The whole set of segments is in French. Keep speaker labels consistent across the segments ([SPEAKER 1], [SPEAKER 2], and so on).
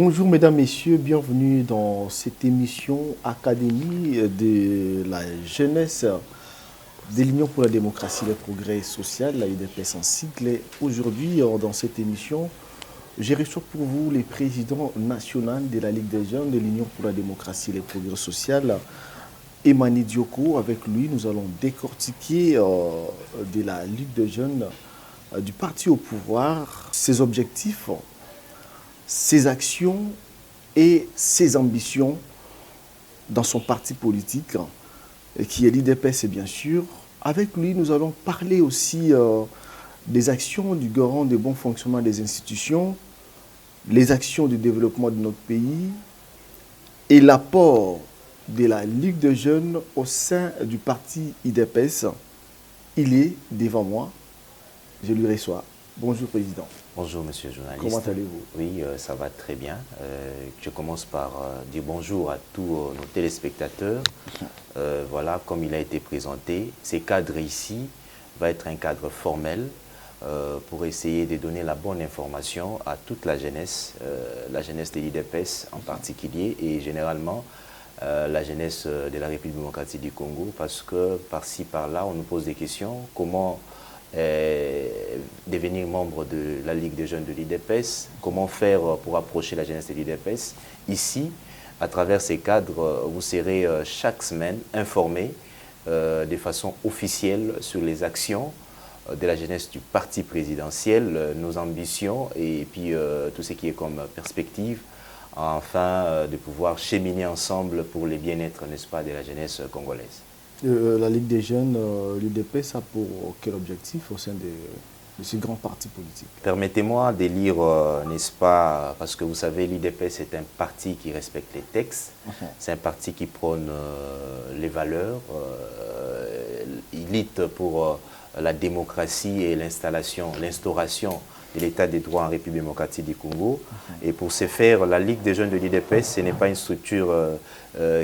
[SPEAKER 1] Bonjour mesdames, messieurs, bienvenue dans cette émission Académie de la jeunesse de l'Union pour la démocratie et le progrès social, la UDPS en sigle. Et aujourd'hui, dans cette émission, je reçois pour vous le président national de la Ligue des jeunes de l'Union pour la démocratie et le progrès social, Emani Dioko. Avec lui, nous allons décortiquer de la Ligue des jeunes du parti au pouvoir, ses objectifs, ses actions et ses ambitions dans son parti politique, qui est l'IDPS bien sûr. Avec lui, nous allons parler aussi des actions du garant du bon fonctionnement des institutions, les actions de développement de notre pays et l'apport de la Ligue des jeunes au sein du parti IDPS. Il est devant moi. Je lui reçois. Bonjour Président.
[SPEAKER 2] Bonjour Monsieur le journaliste.
[SPEAKER 1] Comment allez-vous?
[SPEAKER 2] Oui, ça va très bien. Je commence par dire bonjour à tous nos téléspectateurs. Voilà, comme il a été présenté, ces cadres ici va être un cadre formel pour essayer de donner la bonne information à toute la jeunesse de l'IDPS en particulier et généralement la jeunesse de la République démocratique du Congo, parce que par-ci, par-là, on nous pose des questions. Comment devenir membre de la Ligue des jeunes de l'IDPS, comment faire pour approcher la jeunesse de l'IDPS. Ici, à travers ces cadres, vous serez chaque semaine informé de façon officielle sur les actions de la jeunesse du parti présidentiel, nos ambitions et puis tout ce qui est comme perspective, afin de pouvoir cheminer ensemble pour le bien-être, n'est-ce pas, de la jeunesse congolaise.
[SPEAKER 1] La Ligue des jeunes, l'UDPS a pour quel objectif au sein de ce grand parti politique?
[SPEAKER 2] Permettez-moi de lire, n'est-ce pas, parce que vous savez, l'IDPS est un parti qui respecte les textes, c'est un parti qui prône les valeurs, il lutte pour la démocratie et l'instauration de l'état des droits en République démocratique du Congo. Et pour ce faire, la Ligue des jeunes de l'IDPS, ce n'est pas une structure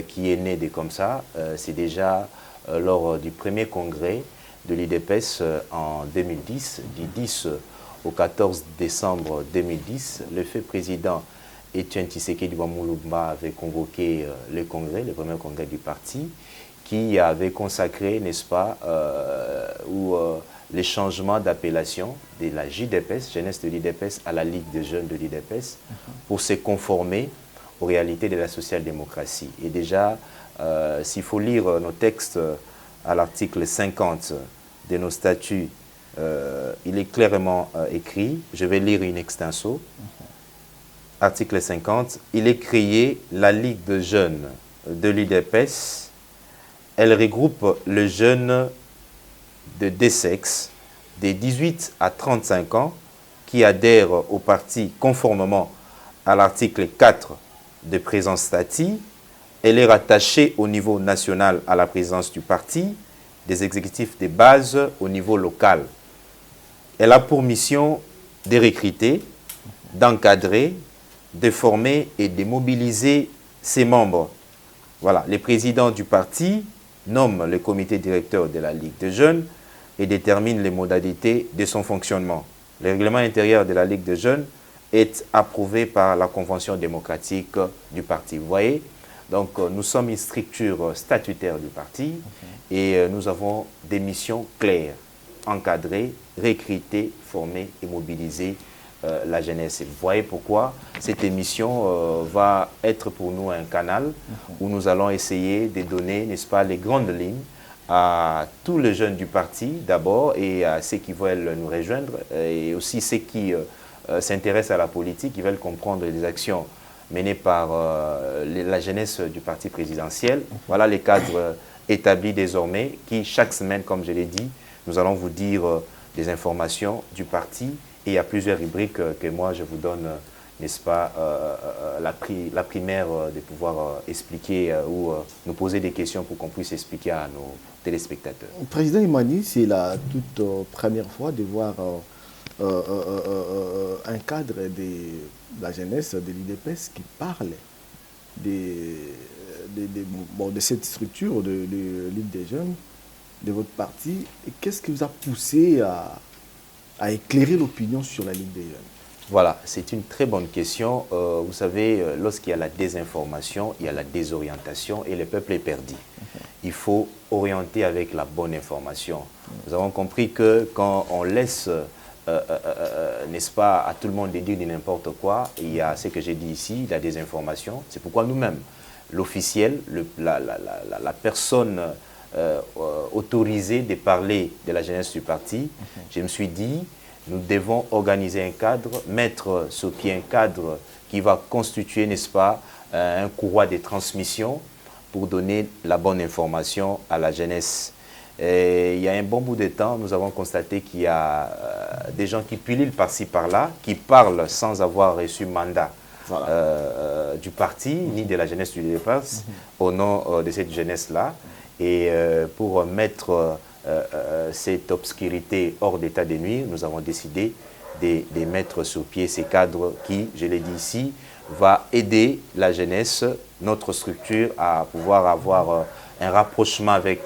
[SPEAKER 2] qui est née de comme ça, c'est déjà lors du premier congrès de l'IDPS en 2010, du 10 au 14 décembre 2010, le fait président Etienne Tshisekedi Moulumba avait convoqué le congrès, le premier congrès du parti, qui avait consacré, n'est-ce pas, les changements d'appellation de la JDPS, jeunesse de l'IDPS, à la Ligue des jeunes de l'IDPS, pour se conformer aux réalités de la social-démocratie. Et déjà, s'il faut lire nos textes à l'article 50 de nos statuts, il est clairement écrit, je vais lire in extenso, article 50, il est créé la Ligue de jeunes de l'IDPS, elle regroupe les jeunes de deux sexes, des 18 à 35 ans, qui adhèrent au parti conformément à l'article 4 de présent statut. Elle est rattachée au niveau national à la présidence du parti, des exécutifs de base au niveau local. Elle a pour mission de recruter, d'encadrer, de former et de mobiliser ses membres. Voilà, les présidents du parti nomment le comité directeur de la Ligue des jeunes et déterminent les modalités de son fonctionnement. Le règlement intérieur de la Ligue des jeunes est approuvé par la Convention démocratique du parti. Vous voyez, donc nous sommes une structure statutaire du parti et nous avons des missions claires, encadrer, recruter, former et mobiliser la jeunesse. Et vous voyez pourquoi cette émission va être pour nous un canal où nous allons essayer de donner, n'est-ce pas, les grandes lignes à tous les jeunes du parti d'abord et à ceux qui veulent nous rejoindre et aussi ceux qui s'intéressent à la politique, qui veulent comprendre les actions menées par la jeunesse du parti présidentiel. Voilà les cadres établis désormais qui, chaque semaine, comme je l'ai dit, nous allons vous dire des informations du parti. Et il y a plusieurs rubriques que moi je vous donne, n'est-ce pas, la primaire de pouvoir expliquer ou nous poser des questions pour qu'on puisse expliquer à nos téléspectateurs.
[SPEAKER 1] Président Emani, c'est la toute première fois de voir un cadre de la jeunesse de l'IDPS qui parle de cette structure de Ligue des jeunes, de votre parti. Qu'est-ce qui vous a poussé à éclairer l'opinion sur la Ligue des jeunes?
[SPEAKER 2] Voilà, c'est une très bonne question. Vous savez, lorsqu'il y a la désinformation, il y a la désorientation et le peuple est perdu. Il faut orienter avec la bonne information. Nous avons compris que quand on laisse, n'est-ce pas, à tout le monde de dire n'importe quoi, il y a ce que j'ai dit ici, la désinformation. C'est pourquoi nous-mêmes, l'officiel, la personne autorisée de parler de la jeunesse du parti, je me suis dit, nous devons organiser un cadre, mettre sur pied un cadre qui va constituer, n'est-ce pas, un courroie de transmission pour donner la bonne information à la jeunesse. Et il y a un bon bout de temps, nous avons constaté qu'il y a des gens qui pullulent par-ci, par-là, qui parlent sans avoir reçu mandat du parti, ni de la jeunesse du dépasse, au nom de cette jeunesse-là. Et pour mettre cette obscurité hors d'état de nuire, nous avons décidé de mettre sur pied ces cadres qui, je l'ai dit ici, va aider la jeunesse, notre structure, à pouvoir avoir un rapprochement avec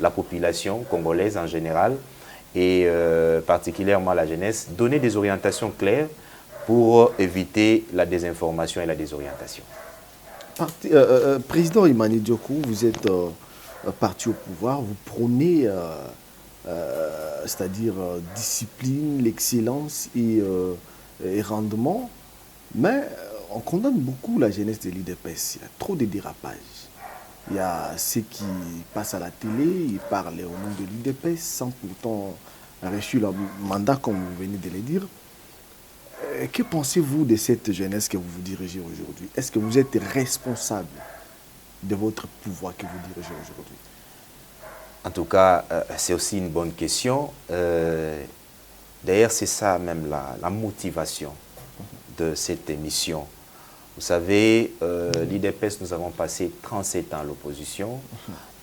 [SPEAKER 2] la population congolaise en général et particulièrement la jeunesse, donner des orientations claires pour éviter la désinformation et la désorientation.
[SPEAKER 1] Président Imani Diokou, vous êtes parti au pouvoir, vous prônez c'est-à-dire discipline, l'excellence et rendement, mais on condamne beaucoup la jeunesse de l'IDPS. Il y a trop de dérapages. Il y a ceux qui passent à la télé, ils parlent au nom de l'IDPS sans pourtant reçu leur mandat, comme vous venez de le dire. Que pensez-vous de cette jeunesse que vous vous dirigez aujourd'hui? Est-ce que vous êtes responsable de votre pouvoir que vous dirigez aujourd'hui?
[SPEAKER 2] En tout cas, c'est aussi une bonne question. D'ailleurs, c'est ça même la motivation de cette émission. Vous savez, l'IDPS, nous avons passé 37 ans à l'opposition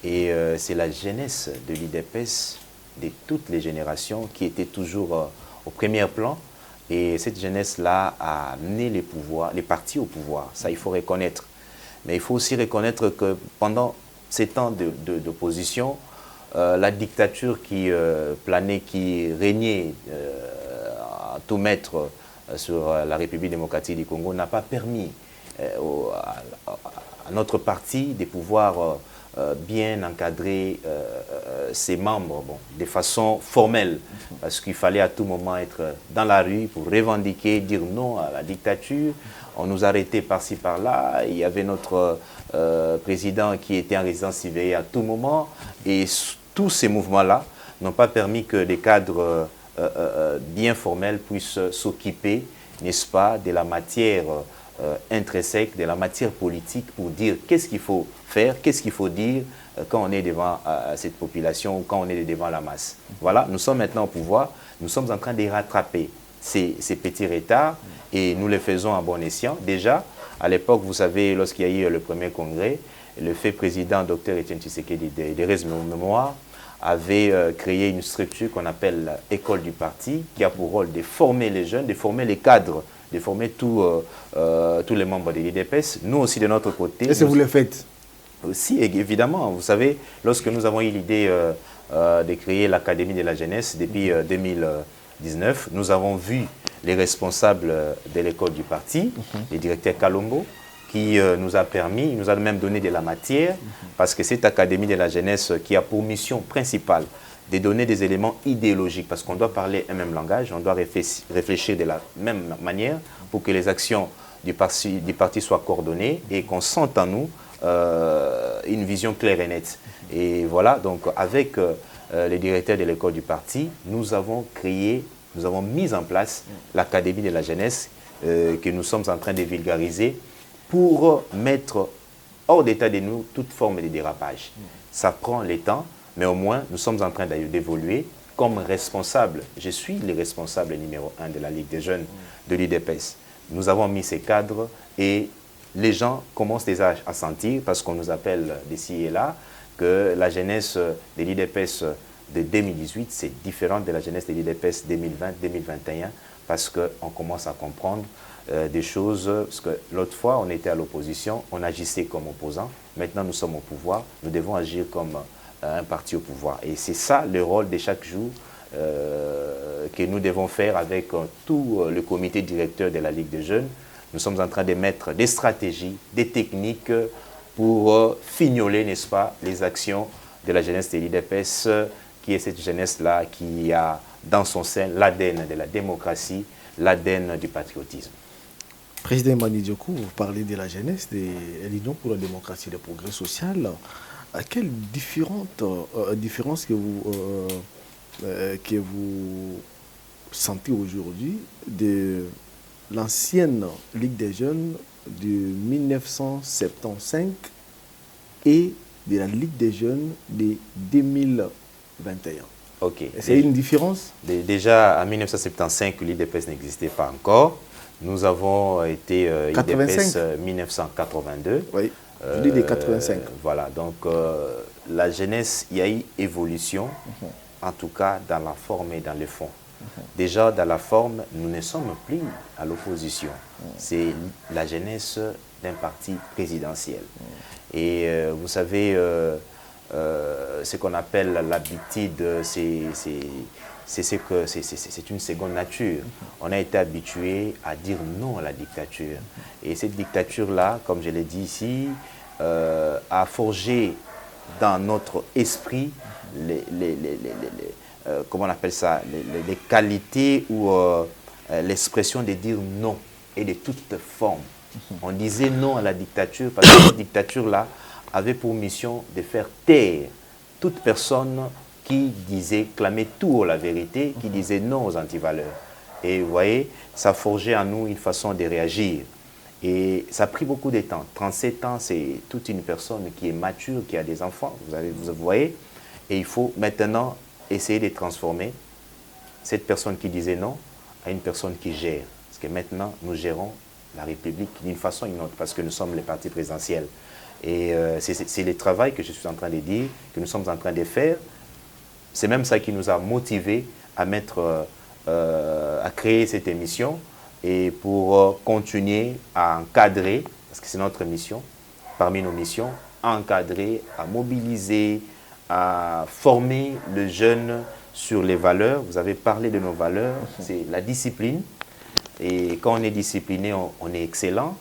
[SPEAKER 2] et c'est la jeunesse de l'IDPS, de toutes les générations, qui était toujours au premier plan. Et cette jeunesse-là a amené les partis au pouvoir. Ça, il faut reconnaître. Mais il faut aussi reconnaître que pendant ces temps d'opposition, la dictature qui planait, qui régnait à tout mettre sur la République démocratique du Congo n'a pas permis à notre parti de pouvoir bien encadrer ses membres de façon formelle, parce qu'il fallait à tout moment être dans la rue pour revendiquer, dire non à la dictature. On nous arrêtait par-ci par-là, il y avait notre président qui était en résidence surveillée à tout moment, et tous ces mouvements-là n'ont pas permis que des cadres bien formels puissent s'occuper, n'est-ce pas, de la matière intrinsèque, de la matière politique pour dire qu'est-ce qu'il faut faire, qu'est-ce qu'il faut dire quand on est devant cette population ou quand on est devant la masse. Voilà, nous sommes maintenant au pouvoir, nous sommes en train de rattraper ces petits retards et nous les faisons à bon escient. Déjà, à l'époque, vous savez, lorsqu'il y a eu le premier congrès, le fait président Dr Etienne Tshisekedi de mémoire avait créé une structure qu'on appelle École du parti, qui a pour rôle de former les jeunes, de former les cadres, de former tous les membres de l'IDPS. Nous aussi, de notre côté...
[SPEAKER 1] Est-ce que vous le faites?
[SPEAKER 2] Si, évidemment. Vous savez, lorsque nous avons eu l'idée de créer l'Académie de la jeunesse depuis 2019, nous avons vu les responsables de l'école du parti, le directeur Kalombo, qui nous a permis, il nous a même donné de la matière, parce que cette Académie de la jeunesse qui a pour mission principale de donner des éléments idéologiques, parce qu'on doit parler un même langage, on doit réfléchir de la même manière pour que les actions du parti soient coordonnées et qu'on sente en nous une vision claire et nette. Et voilà, donc avec les directeurs de l'école du parti, nous avons créé, nous avons mis en place l'Académie de la jeunesse que nous sommes en train de vulgariser pour mettre hors d'état de nous toute forme de dérapage. Ça prend le temps, mais au moins nous sommes en train d'évoluer comme responsable. Je suis le responsable numéro 1 de la Ligue des jeunes de l'IDPS. Nous avons mis ces cadres et les gens commencent déjà à sentir, parce qu'on nous appelle d'ici et là, que la jeunesse de l'IDPS de 2018, c'est différent de la jeunesse de l'IDPS 2020-2021, parce qu'on commence à comprendre des choses, parce que l'autre fois, on était à l'opposition, on agissait comme opposant, maintenant nous sommes au pouvoir, nous devons agir comme un parti au pouvoir. Et c'est ça le rôle de chaque jour que nous devons faire avec tout le comité directeur de la Ligue des jeunes. Nous sommes en train de mettre des stratégies, des techniques pour fignoler, n'est-ce pas, les actions de la jeunesse de l'IDPS, qui est cette jeunesse-là qui a dans son sein l'ADN de la démocratie, l'ADN du patriotisme.
[SPEAKER 1] Président Mani Diokou, vous parlez de la jeunesse de l'Union pour la démocratie et le progrès social. Quelles différences que vous sentez aujourd'hui de l'ancienne Ligue des jeunes de 1975 et de la Ligue des jeunes de 2021?
[SPEAKER 2] Ok.
[SPEAKER 1] C'est une différence?
[SPEAKER 2] Déjà, en 1975, l'IDPS n'existait pas encore. Nous avons été IDPS 1982.
[SPEAKER 1] Oui, je dis des 85.
[SPEAKER 2] Voilà, donc la jeunesse, il y a eu évolution, en tout cas dans la forme et dans le fond. Déjà, dans la forme, nous ne sommes plus à l'opposition. C'est la jeunesse d'un parti présidentiel. Et vous savez, ce qu'on appelle l'habitude, c'est une seconde nature. On a été habitué à dire non à la dictature. Et cette dictature-là, comme je l'ai dit ici, a forgé dans notre esprit comment on appelle ça, les qualités ou l'expression de dire non et de toute forme. On disait non à la dictature parce que cette dictature-là avait pour mission de faire taire toute personne qui disait, clamait tout la vérité, qui disait non aux antivaleurs. Et vous voyez, ça forgeait en nous une façon de réagir. Et ça a pris beaucoup de temps. 37 ans, c'est toute une personne qui est mature, qui a des enfants, vous voyez. Et il faut maintenant essayer de transformer cette personne qui disait non à une personne qui gère. Parce que maintenant, nous gérons la République d'une façon ou d'une autre, parce que nous sommes les partis présidentiels. Et c'est le travail que je suis en train de dire, que nous sommes en train de faire. C'est même ça qui nous a motivés à à créer cette émission et pour continuer à encadrer, parce que c'est notre mission, parmi nos missions, à encadrer, à mobiliser, à former le jeune sur les valeurs. Vous avez parlé de nos valeurs, c'est la discipline. Et quand on est discipliné, on est excellent.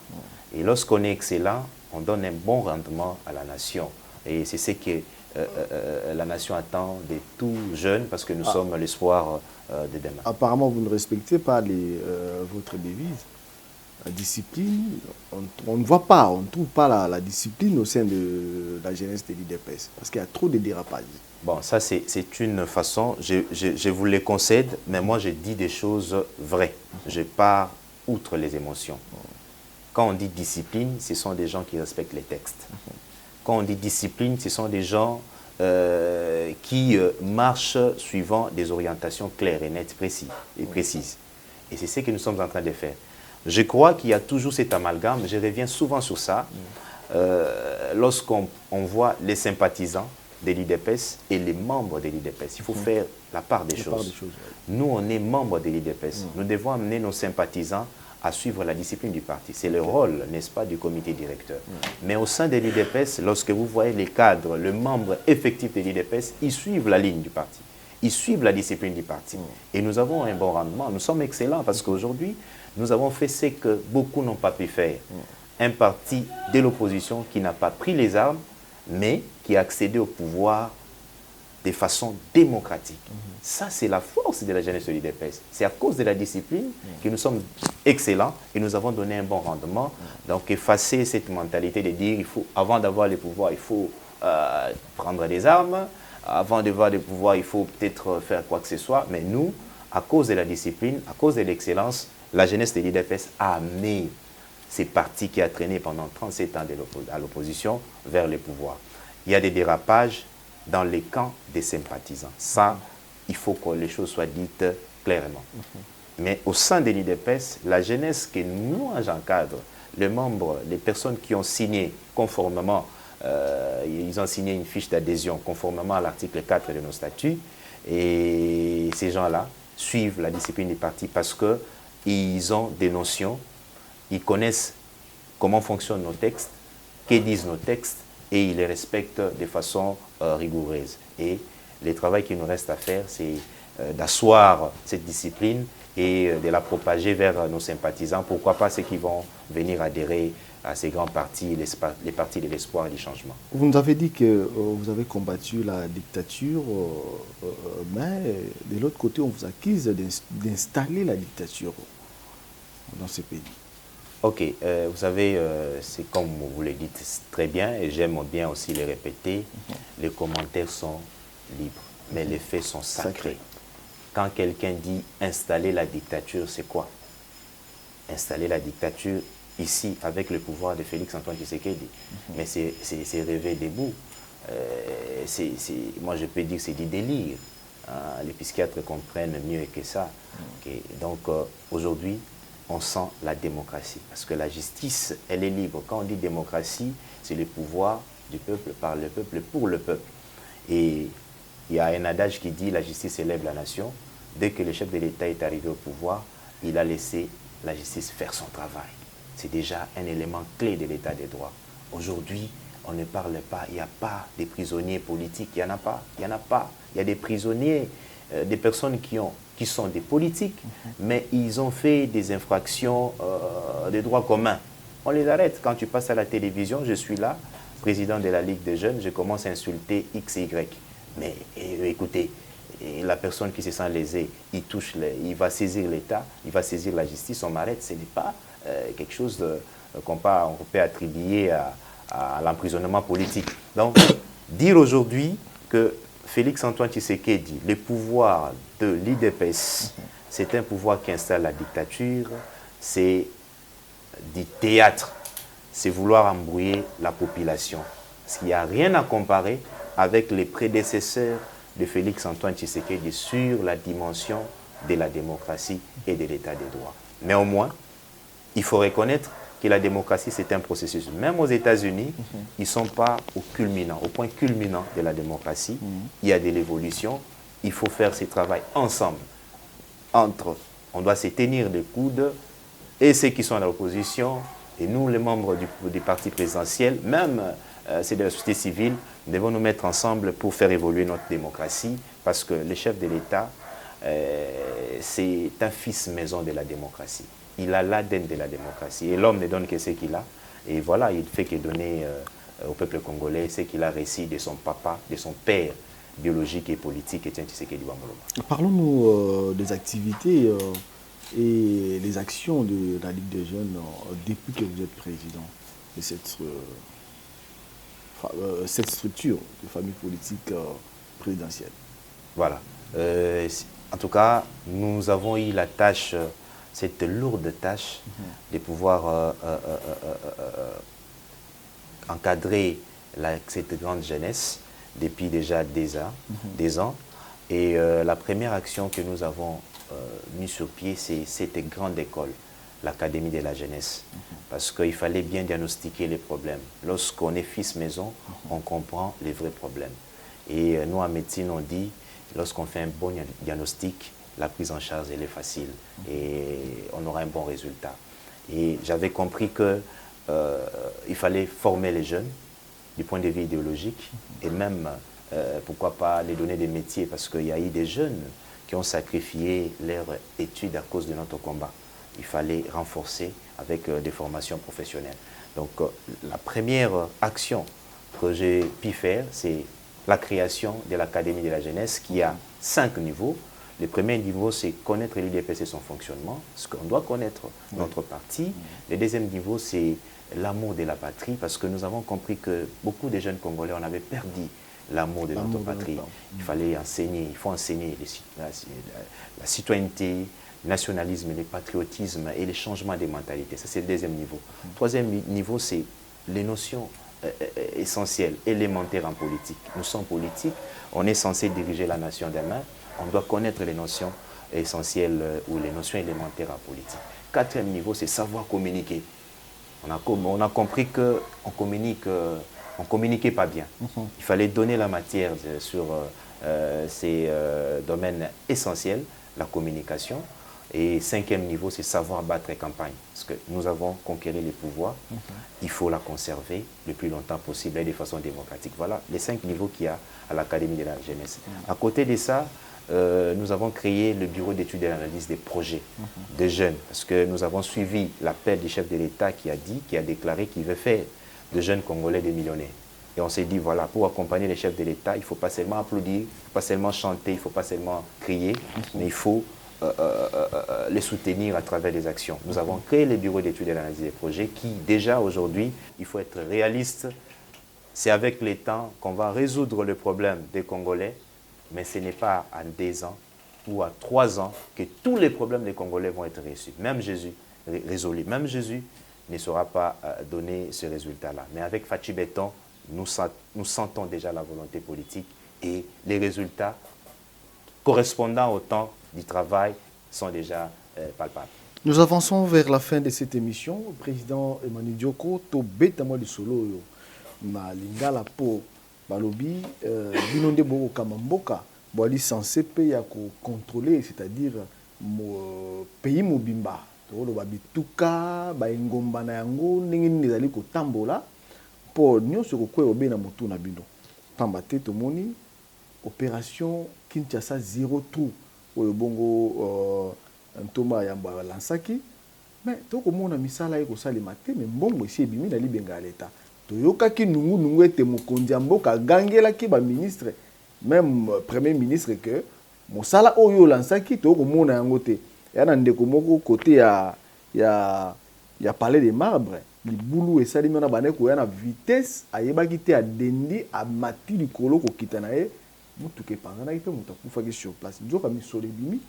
[SPEAKER 2] Et lorsqu'on est excellent, on donne un bon rendement à la nation. Et c'est ce que la nation attend de tout jeunes, parce que nous sommes l'espoir de demain.
[SPEAKER 1] Apparemment, vous ne respectez pas votre devise. La discipline, on ne voit pas, on ne trouve pas la discipline au sein de la jeunesse de l'IDPS, parce qu'il y a trop de dérapages.
[SPEAKER 2] Bon, ça c'est une façon, je vous le concède, mais moi je dis des choses vraies. Je pars outre les émotions. Quand on dit discipline, ce sont des gens qui respectent les textes. Quand on dit discipline, ce sont des gens qui marchent suivant des orientations claires et nettes, précises. Et c'est ce que nous sommes en train de faire. Je crois qu'il y a toujours cet amalgame, je reviens souvent sur ça, lorsqu'on voit les sympathisants de l'IDPS et les membres de l'IDPS. Il faut faire la part des choses. Nous, on est membres de l'IDPS. Nous devons amener nos sympathisants à suivre la discipline du parti. C'est le rôle, n'est-ce pas, du comité directeur. Mais au sein de l'IDPS, lorsque vous voyez les cadres, le membre effectif de l'IDPS, ils suivent la ligne du parti. Ils suivent la discipline du parti. Et nous avons un bon rendement. Nous sommes excellents parce qu'aujourd'hui, nous avons fait ce que beaucoup n'ont pas pu faire. Un parti de l'opposition qui n'a pas pris les armes, mais qui a accédé au pouvoir de façon démocratique. Ça, c'est la force de la jeunesse de l'IDPS. C'est à cause de la discipline que nous sommes excellents et nous avons donné un bon rendement. Donc, effacer cette mentalité de dire, avant d'avoir le pouvoir, il faut prendre des armes. Avant d'avoir le pouvoir, il faut peut-être faire quoi que ce soit. Mais nous, à cause de la discipline, à cause de l'excellence, la jeunesse de l'IDPS a amené ces partis qui a traîné pendant 37 ans à l'opposition vers le pouvoir. Il y a des dérapages dans les camps des sympathisants. Ça, il faut que les choses soient dites clairement. Mais au sein de l'IDPS, la jeunesse que nous encadrons, les membres, les personnes qui ont signé conformément, ils ont signé une fiche d'adhésion conformément à l'article 4 de nos statuts, et ces gens-là suivent la discipline du parti parce qu'ils ont des notions, ils connaissent comment fonctionnent nos textes, que disent nos textes, et ils les respectent de façon rigoureuse. Et le travail qu'il nous reste à faire, c'est d'asseoir cette discipline et de la propager vers nos sympathisants. Pourquoi pas ceux qui vont venir adhérer à ces grands partis, les partis de l'espoir et du changement.
[SPEAKER 1] Vous nous avez dit que vous avez combattu la dictature, mais de l'autre côté, on vous accuse d'installer la dictature dans ce pays.
[SPEAKER 2] Ok, vous savez, c'est comme vous le dites très bien, et j'aime bien aussi les répéter, les commentaires sont libres, mais les faits sont sacrés. Quand quelqu'un dit installer la dictature, c'est quoi? Installer la dictature ici, avec le pouvoir de Félix Antoine Tshisekedi. Mais c'est rêver debout. Moi, je peux dire que c'est du délire. Hein. Les psychiatres comprennent mieux que ça. Okay. Donc, aujourd'hui, on sent la démocratie. Parce que la justice, elle est libre. Quand on dit démocratie, c'est le pouvoir du peuple, par le peuple, pour le peuple. Et il y a un adage qui dit « la justice élève la nation ». Dès que le chef de l'État est arrivé au pouvoir, il a laissé la justice faire son travail. C'est déjà un élément clé de l'État des droits. Aujourd'hui, on ne parle pas, il n'y a pas de prisonniers politiques, il n'y en a pas, il n'y en a pas. Il y a des prisonniers, des personnes qui sont des politiques, mais ils ont fait des infractions de droit commun. On les arrête. Quand tu passes à la télévision, je suis là, président de la Ligue des jeunes, je commence à insulter X et Y. Mais écoutez, la personne qui se sent lésée, il va saisir l'État, il va saisir la justice, on m'arrête. Ce n'est pas quelque chose qu'on peut attribuer à l'emprisonnement politique. Donc, dire aujourd'hui que Félix Antoine Tshisekedi, le pouvoir de l'IDPS, c'est un pouvoir qui installe la dictature, c'est du théâtre, c'est vouloir embrouiller la population. Parce qu'il n'y a rien à comparer avec les prédécesseurs de Félix Antoine Tshisekedi sur la dimension de la démocratie et de l'état des droits. Mais au moins, il faut reconnaître que la démocratie, c'est un processus. Même aux États-Unis, ils ne sont pas au point culminant de la démocratie. Il y a de l'évolution. Il faut faire ce travail ensemble. On doit se tenir les coudes, et ceux qui sont à l'opposition, et nous, les membres du parti présidentiel, même c'est de la société civile, nous devons nous mettre ensemble pour faire évoluer notre démocratie, parce que le chef de l'État, c'est un fils maison de la démocratie. Il a l'ADN de la démocratie, et l'homme ne donne que ce qu'il a. Et voilà, il fait que donner au peuple congolais ce qu'il a réussi de son papa, de son père biologique et politique, Étienne Tshisekedi Bamboloma.
[SPEAKER 1] Parlons-nous des activités et les actions de la Ligue des jeunes depuis que vous êtes président de cette structure de famille politique présidentielle.
[SPEAKER 2] Voilà. En tout cas, nous avons eu la tâche, cette lourde tâche de pouvoir encadrer cette grande jeunesse depuis déjà des ans. Et la première action que nous avons mise sur pied, c'est cette grande école, l'Académie de la jeunesse. Parce qu'il fallait bien diagnostiquer les problèmes. Lorsqu'on est fils maison, on comprend les vrais problèmes. Et nous, en médecine, on dit, lorsqu'on fait un bon diagnostic, la prise en charge, elle est facile. Et on aura un bon résultat. Et j'avais compris qu'il fallait former les jeunes du point de vue idéologique et même, pourquoi pas, les donner des métiers, parce qu'il y a eu des jeunes qui ont sacrifié leurs études à cause de notre combat. Il fallait renforcer avec des formations professionnelles. Donc, la première action que j'ai pu faire, c'est la création de l'Académie de la jeunesse qui a 5 niveaux. Le premier niveau, c'est connaître l'IDPS et son fonctionnement, parce qu'on doit connaître notre parti. Le deuxième niveau, c'est l'amour de la patrie, parce que nous avons compris que beaucoup de jeunes Congolais, on avait perdu l'amour de notre patrie. Il fallait enseigner, il faut enseigner la citoyenneté, le nationalisme, le patriotisme et les changements des mentalités. Ça, c'est le deuxième niveau. Troisième niveau, c'est les notions essentielles, élémentaires en politique. Nous sommes politiques, on est censé diriger la nation demain, on doit connaître les notions essentielles ou les notions élémentaires en politique. Quatrième niveau, c'est savoir communiquer. On a compris qu'on communiquait pas bien. Il fallait donner la matière sur ces domaines essentiels, la communication. Et cinquième niveau, c'est savoir battre campagne. Parce que nous avons conquéré le pouvoir, il faut la conserver le plus longtemps possible et de façon démocratique. Voilà les 5 niveaux qu'il y a à l'Académie de la jeunesse. À côté de ça, nous avons créé le bureau d'études et d'analyse des projets des jeunes, parce que nous avons suivi l'appel du chef de l'État qui a déclaré qu'il veut faire de jeunes Congolais des millionnaires. Et on s'est dit, voilà, pour accompagner les chefs de l'État, il ne faut pas seulement applaudir, il ne faut pas seulement chanter, il ne faut pas seulement crier, mais il faut les soutenir à travers des actions. Nous avons créé les bureaux d'études et d'analyse des projets qui, déjà aujourd'hui, il faut être réaliste, c'est avec le temps qu'on va résoudre le problème des Congolais, mais ce n'est pas en 2 ans ou à 3 ans que tous les problèmes des Congolais vont être résolus. Même Jésus ne saura pas donner ce résultat-là. Mais avec Fachi Béton, nous sentons déjà la volonté politique et les résultats correspondant au temps du travail sont déjà palpables.
[SPEAKER 1] Nous avançons vers la fin de cette émission. Président Emmanuel Dioko, to betamo li solo yo na lingala po balobi binonde boko kamamboka boali censé pe ya ko contrôler, c'est-à-dire pays mobimba to lo babituka ba ngomba na yango ndenge nini ezali ko tambola po nyonso ko kwe obena motu na bino pamba te tomoni opération Kinshasa 0 trou oyo bongo ntoma yamba lansaki mais toko mona misala eko salima te mais mbongo esi ebimi na libenga leta toyokaki nungu ete mokonzi ya mboka gangelaki ba ministre même premier ministre que mosala oyo lansaki toko mona yango te ya na ndeko moko côté ya palais de marbre libulu esalimi na baneko ya na vitesse ayebaki te adendi amati likolo kokita na ye mutuke pangana ipe mutakufaki sur place nzoka misolo ebimi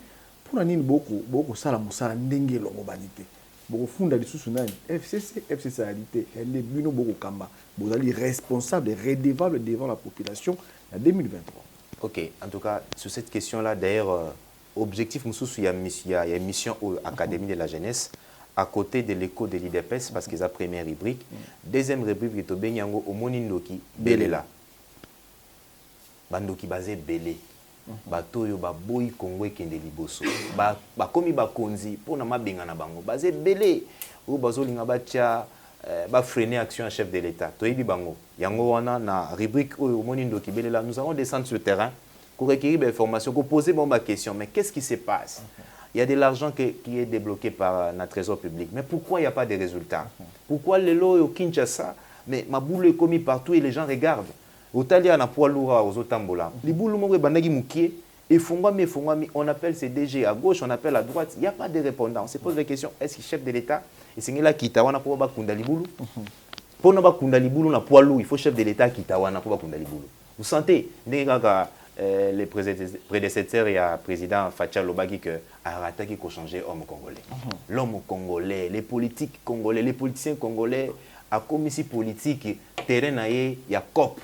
[SPEAKER 1] pour nini boko sala musala ndenge longo banite boko funda lisusu nani FCC réalité elle bino boko kamba bozali responsable et redevable devant la population en 2023.
[SPEAKER 2] OK, en tout cas sur cette question là d'ailleurs objectif mususu ya mission au Académie de la jeunesse à côté de l'écho de l'IDPS parce que c'est la première rubrique. Deuxième rubrique to benyango omoni ndoki belela. Bandoki basé belé. Bato yo baboyi Congo kende liboso. Ba komi bakonzi pour na mabenga na bango basé belé. O bazolinga batia ba freiner action chef de l'État. To yebi bango. Yango wana na rubrique omoni ndoki belela nous allons descendre sur le terrain pour recueillir des informations, pour poser bon ma question mais qu'est-ce qui se passe? Il y a de l'argent qui est débloqué par notre trésor public. Mais pourquoi il n'y a pas de résultats? Pourquoi les lois au Kinshasa, mais ma boule est commis partout et les gens regardent? Au Talia, on a poids lourd aux Otambola. Les boules, on appelle ces DG à gauche, on appelle à droite. Il n'y a pas de répondants. On se pose la question, est-ce que le chef de l'État, et c'est là qui t'a wana pour ba kunda libulu? Pour na ba kunda libulu na poids lourd, il faut chef de l'État qui t'a wana pour ba kunda libulu. Vous sentez? Les prédécesseurs et le président Facha Lobaki que Arata qui a changé l'homme congolais. L'homme congolais, les politiques congolais, les politiciens congolais, à commission politique, terrain il y a COP.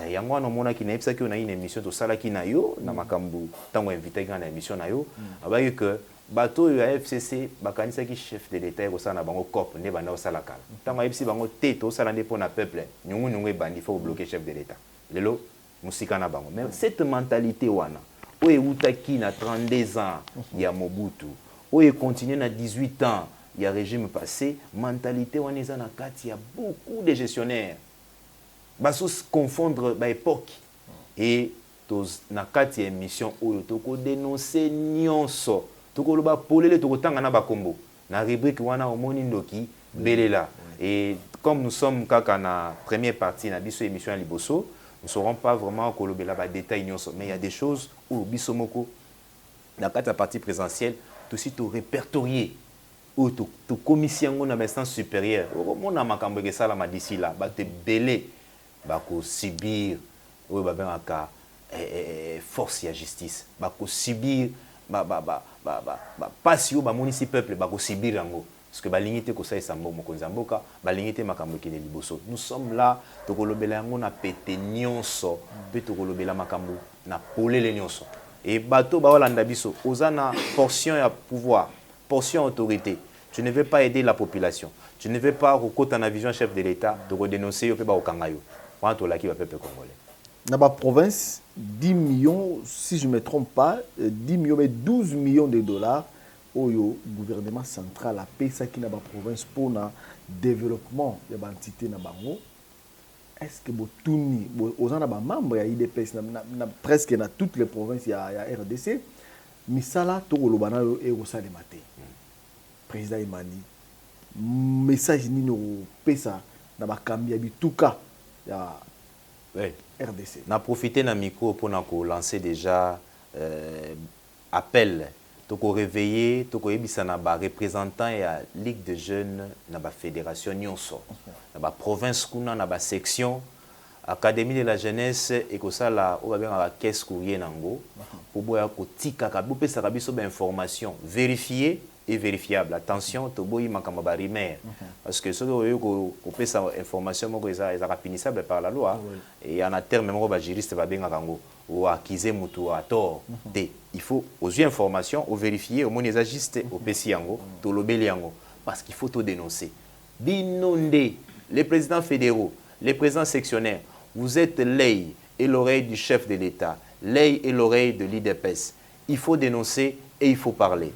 [SPEAKER 2] Il y a un qui n'a pas une émission de Sala qui n'a yo, na makambu, tant invité dans l'émission na yo, avec que bateau FCC, bakanisa qui chef de l'État au sana bango COP, ne bana au salakal. Tant FCC bango tête au salande pour na peuple, nous bandi faut bloquer chef de l'État. Lelo musikana bango. Mais cette mentalité wana, où est Outaki na 32 ans, il y a Mobutu, où est continué na 18 ans, il y a régime passé, mentalité wana na kati, il y a beaucoup de gestionnaires. Basus confondre ba époque et tos na kati émission où toko dénoncer nyonso, toko loba polele toko tanga na bakombo. Na rubrique wana omoni ndoki belela. Et comme nous sommes kaka na première partie na biso émission à Liboso, nous ne saurons pas vraiment que détail, mais il y a des choses où Bissomoko, dans la partie présentielle, tout aussi répertorié, où tout commission dans l'instance supérieure, on a ma ça là d'ici là, te belé, subir, ou force et justice, subir, pas si au municipal peuple, subir en parce que balingité ko sa sambo mokonzamboka balingité makambo kene liboso nous sommes là tokolobela yango na pété nyonso pe tokolobela makambo na polele nyonso et bato ba olanda biso ozana portion ya pouvoir portion autorité tu ne veux pas aider la population tu ne veux pas rekota na vision chef de l'État de redénoncer yo pe ba okanga yo wana to laki ba peuple congolais
[SPEAKER 1] na ba province 10 millions si je me trompe pas 10 millions mais 12 millions de dollars au gouvernement central a payé ça qui n'a pas province pour le développement de l'entité na bango est-ce que Botuni, aux gens membres, il y a des presque dans toutes les provinces, il y a RDC, mais ça là, tout le monde est au Salemate. Président Imani, message ni no pesa na bakambia bituka ya RDC.
[SPEAKER 2] On a profité de micro pour lancer déjà appel. Toko réveiller, toko ebisa na ba représentant ya Ligue de jeunes na ba fédération nyonso. Na ba province kuna na ba section Académie de la jeunesse et que ça là on va bien à la caisse courrier nango pour boya ko tika ka bu pesa ka biso ba information vérifiée et vérifiable. Attention, toboyi makamba ba rimer parce que ce que ko pesa information moko eza punissable par la loi et en a terme même ba juriste ba benga kango ou acquiser mutu à tort. Il faut aux yeux information, au vérifier, au moins les agistes au PC yango, to lobeli yango parce qu'il faut tout dénoncer. Binonde les présidents fédéraux, les présidents sectionnaires, vous êtes l'œil et l'oreille du chef de l'État, l'œil et l'oreille de l'IDPS. Il faut dénoncer et il faut parler.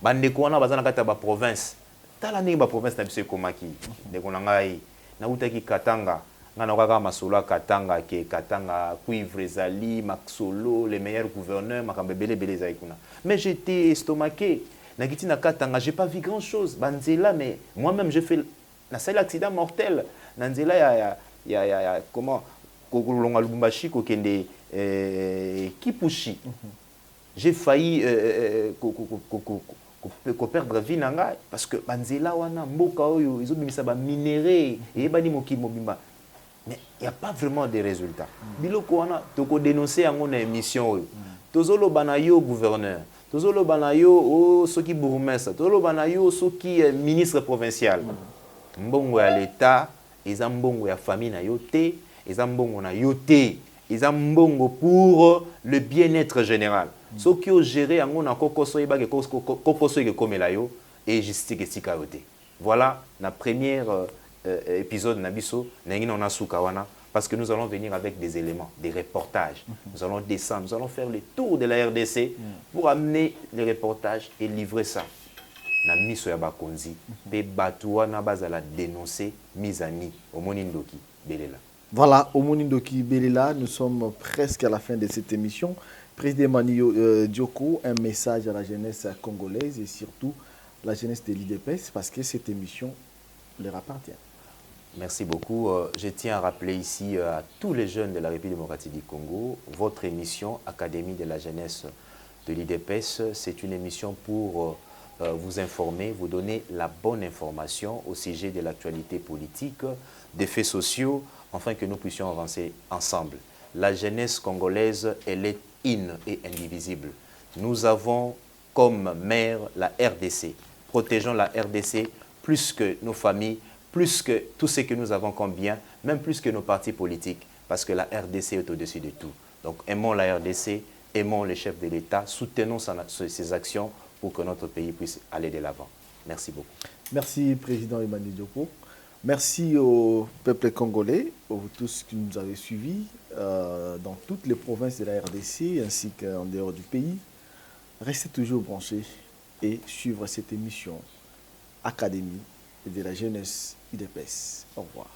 [SPEAKER 2] Bande kwana bazana kata ba province. Tala ni ba province na biso komaki. Ndeko na ngai na utaki Katanga. Ngana kaka masolo Katanga ke Katanga cuivre ezali Maxolo les meilleurs gouverneurs makambebele bele za ikuna. Mais j'étais estomaqué. Na kiti na Katanga, j'ai pas vu grand chose. Banzela mais moi-même j'ai fait na seul accident mortel. Nanzela ya comment Kolonga Lubumbashi ko kende Kipushi. J'ai failli perdre vie nanga parce que banzela wana mboka oyo ils ont mis ça ba minéré et bani moki mobimba mais il y a pas vraiment de résultats biloko wana toko dénoncer yango na émission oyo tozolo bana yo gouverneur tozolo bana yo o soki bourgmestre tozolo bana yo soki ministre provincial mbongo ya l'état eza mbongo ya famille na yo te eza mbongo na yo te eza mbongo pour le bien-être général. Ce qui est géré en on a kokoso et bagé koposo et komela yo et justice et sikaote. Voilà la première épisode nabiso nengi na sukawana parce que nous allons venir avec des éléments, des reportages. Nous allons descendre, nous allons faire le tour de la RDC pour amener les reportages et livrer ça. Na miso ya bakonzi pe batuwa na bazala dénoncer mise à nu au monindoki belela.
[SPEAKER 1] Voilà, au Monindoki Belela, nous sommes presque à la fin de cette émission. Président Manio Dioko, un message à la jeunesse congolaise et surtout la jeunesse de l'IDPS parce que cette émission leur appartient.
[SPEAKER 2] Merci beaucoup. Je tiens à rappeler ici à tous les jeunes de la République démocratique du Congo, votre émission Académie de la jeunesse de l'IDPS, c'est une émission pour vous informer, vous donner la bonne information au sujet de l'actualité politique, des faits sociaux, afin que nous puissions avancer ensemble. La jeunesse congolaise, elle est une et indivisible. Nous avons comme mère la RDC. Protégeons la RDC plus que nos familles, plus que tout ce que nous avons comme bien, même plus que nos partis politiques, parce que la RDC est au-dessus de tout. Donc aimons la RDC, aimons les chefs de l'État, soutenons ses actions pour que notre pays puisse aller de l'avant. Merci beaucoup.
[SPEAKER 1] Merci, Président Emmanuel Dioko. Merci au peuple congolais, à vous tous qui nous avez suivis dans toutes les provinces de la RDC ainsi qu'en dehors du pays. Restez toujours branchés et suivre cette émission Académie de la jeunesse IDPS. Au revoir.